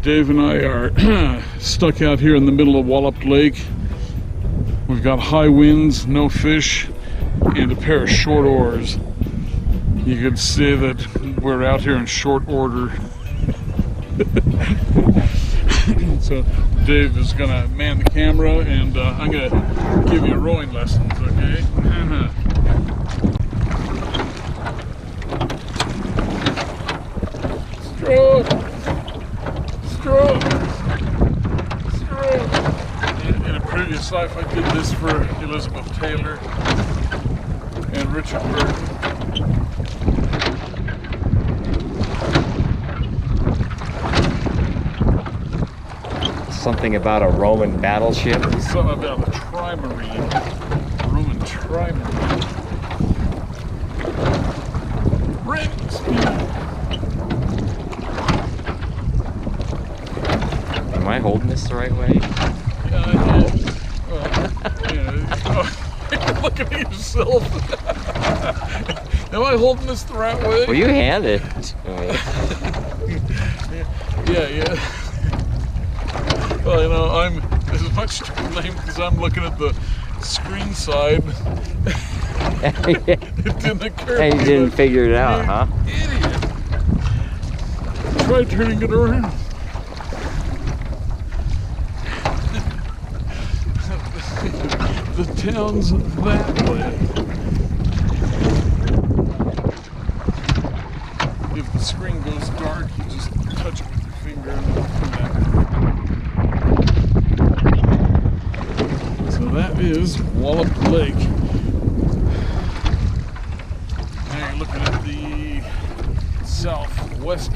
Dave and I are stuck out here in the middle of Walloped Lake. We've got high winds, no fish, and a pair of short oars. You could say that we're out here in short order. So Dave is gonna man the camera, and I'm gonna give you rowing lessons, okay? Stroke! Stroke! Stroke! In a previous life, I did this for Elizabeth Taylor and Richard Burton. Something about a Roman battleship. Something about a trimarine. A Roman trimarine. Ring speed. Am I holding this the right way? Yeah. You're looking at yourself. Am I holding this the right way? Well, you hand it. Yeah. Well, you know, I'm as much to blame because I'm looking at the screen side. It didn't occur. And you didn't figure it out, huh? Idiot. Try turning it around. The town's that way. If the screen goes dark, you just touch it with your finger and it'll come back. So that is Walloped Lake. Now you're looking at the southwest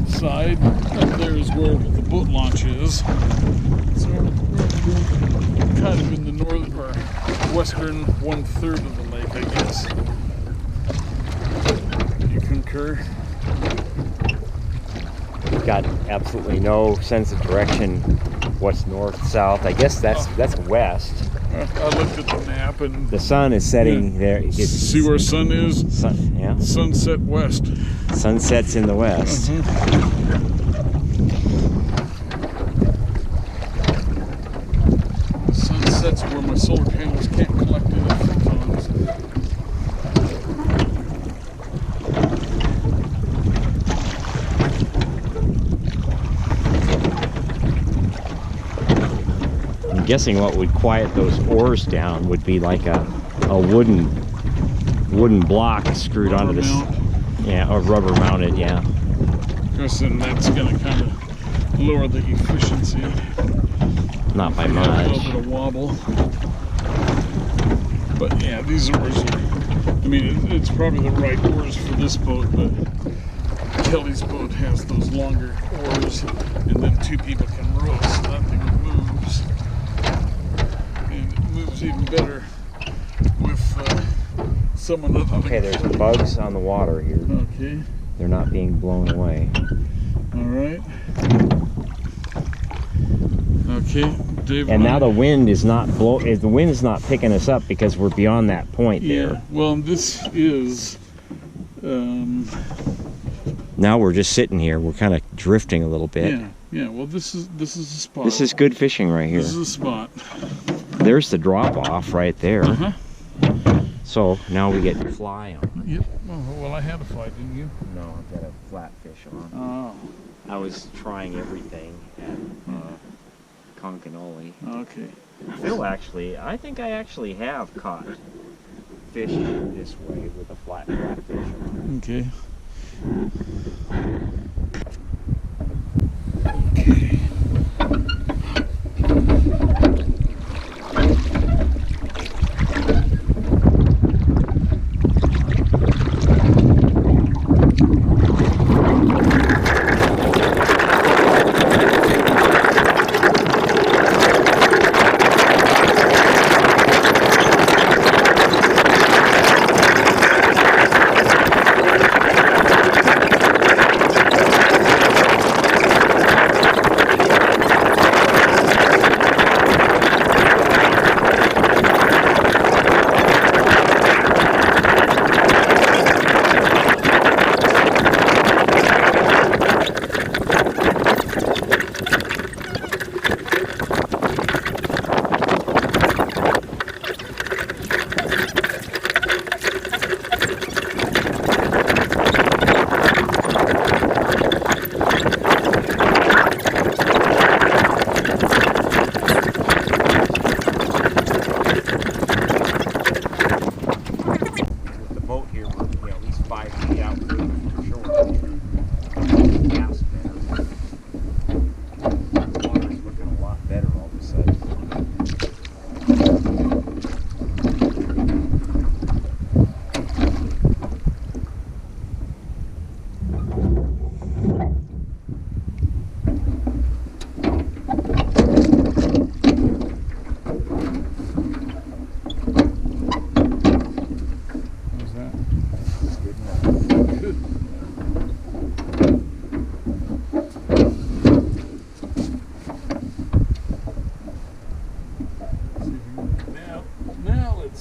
side. Up there is where the boat launch is. So we're kind of in the northern or western 1/3 of the lake, I guess. You concur? Got absolutely no sense of direction. What's north, south? I guess that's west. I looked at the map and The sun is setting there. It's, see where sun is? sun, yeah. Sunset west. Sunsets in the west. Sunset's where my solar panels can't collect enough photons. I'm guessing what would quiet those oars down would be like a wooden block screwed Rubber onto this. mount. Yeah, or rubber mounted, yeah. And that's gonna kind of lower the efficiency. Not by A little much. bit of wobble. But yeah, these oars are, I mean, it's probably the right oars for this boat, but Kelly's boat has those longer oars, and then two people can row, so that thing moves. And it moves even better with someone that Okay, there's bugs on the water here. Okay. They're not being blown away. All right. Okay, Dave. And now the wind is not the wind is not picking us up because we're beyond that point Yeah. there. Well, this is. Now we're just sitting here. We're kind of drifting a little bit. Yeah. Well, this is the spot. This is good fishing right here. This is the spot. There's the drop off right there. Uh-huh. So now we get to fly on. Yep. Oh, well, I had a fly, didn't you? No, I've got a flatfish on. Oh. I was trying everything at Concanoli. Okay. I think I actually have caught fish this way with a flatfish on. Okay.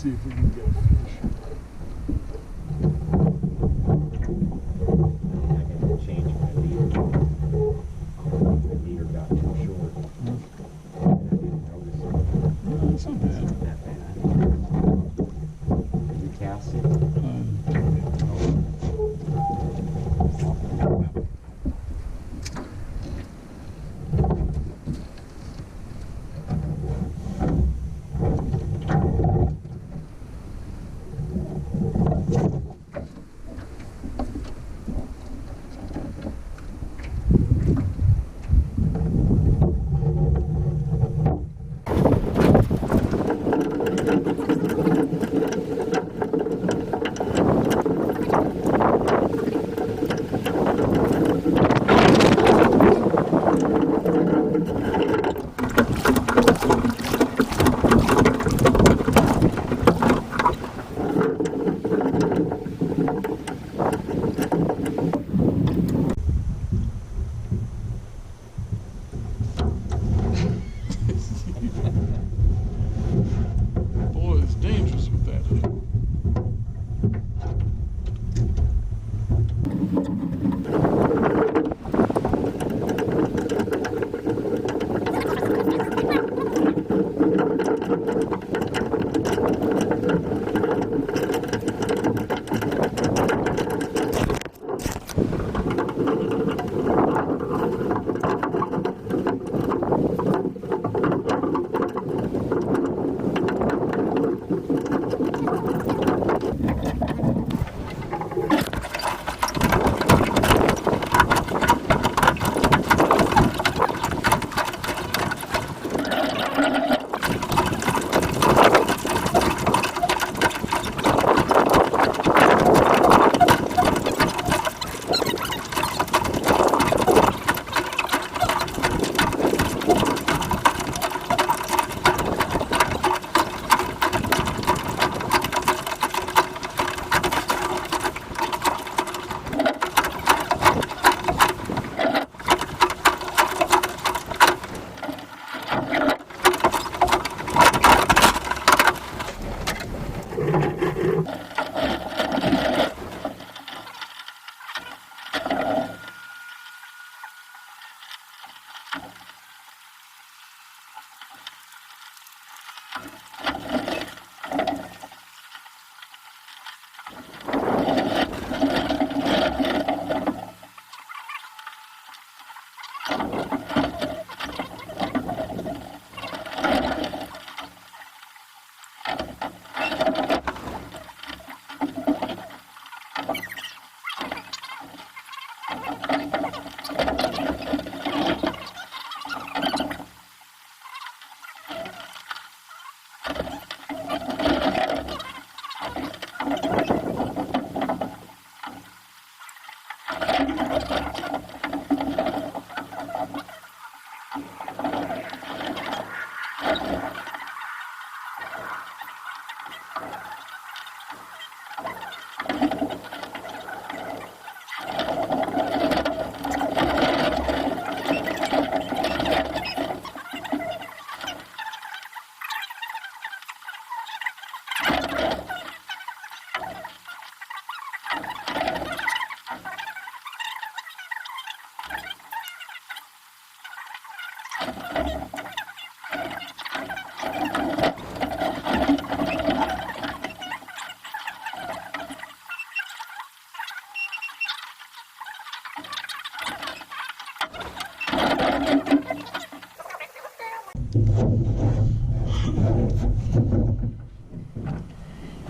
see if we can get a fish. I got to change my leader. My leader got too short. I didn't notice it. No, it's not bad. Not that bad. Did you cast it? Boy, it's dangerous with that.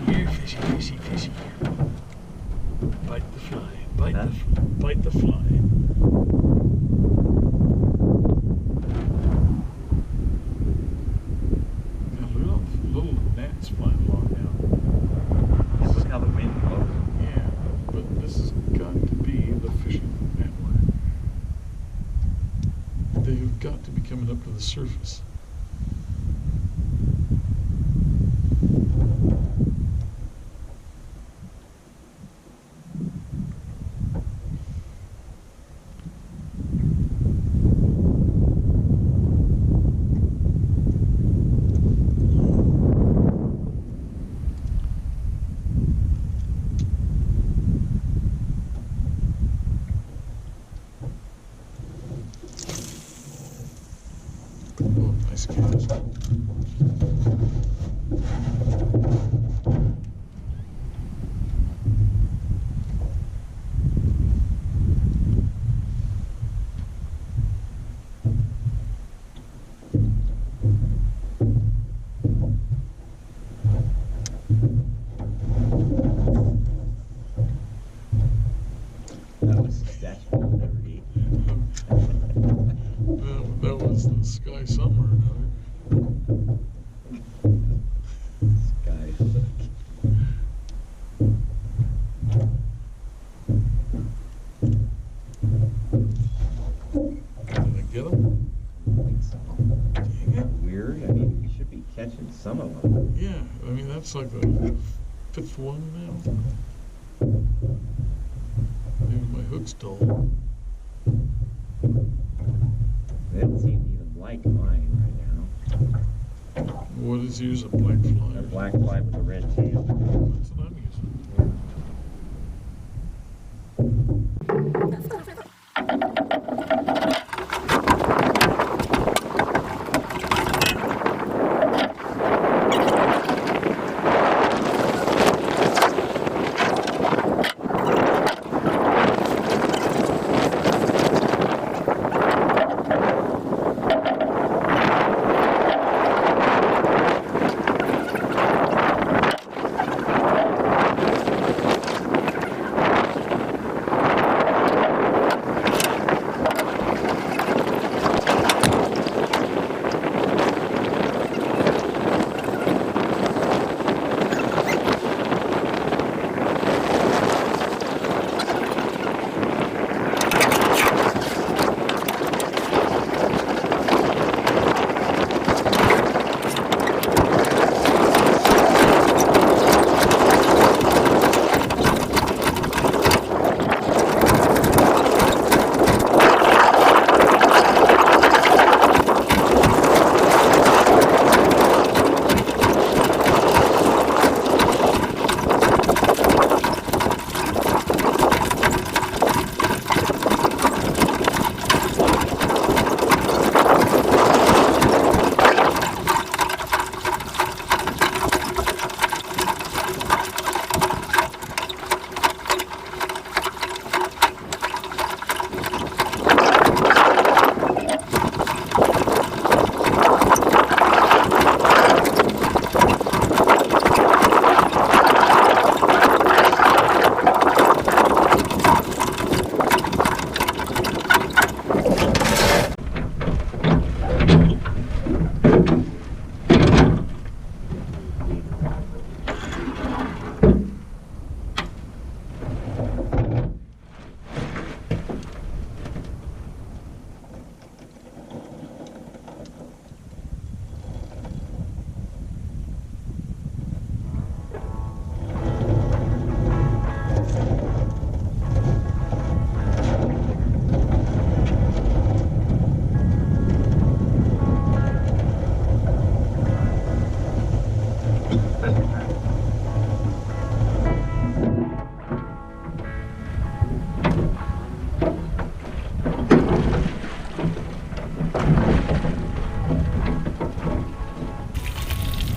Here, fishy, fishy, fishy. Bite the fly, bite the fly. Now, little gnats flying along now. Look how the wind blows. Yeah, but this has got to be the fishing network. They've got to be coming up to the surface. Oh, nice cast. That was statue number 8. That was the Sky Summer. Sky hook. Did I get him? I think so. Dang it. Weird. I mean, we should be catching some of them. Yeah, I mean, that's like the 5th one now. Maybe my hook's dull. They don't seem to even like mine right now. What is yours, a black fly? A black fly with a red tail. That's what I'm using.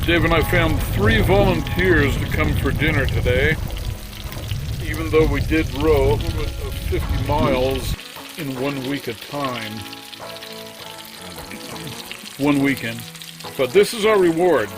Dave and I found 3 volunteers to come for dinner today, even though we did row 50 miles in 1 week at time. 1 weekend. But this is our reward.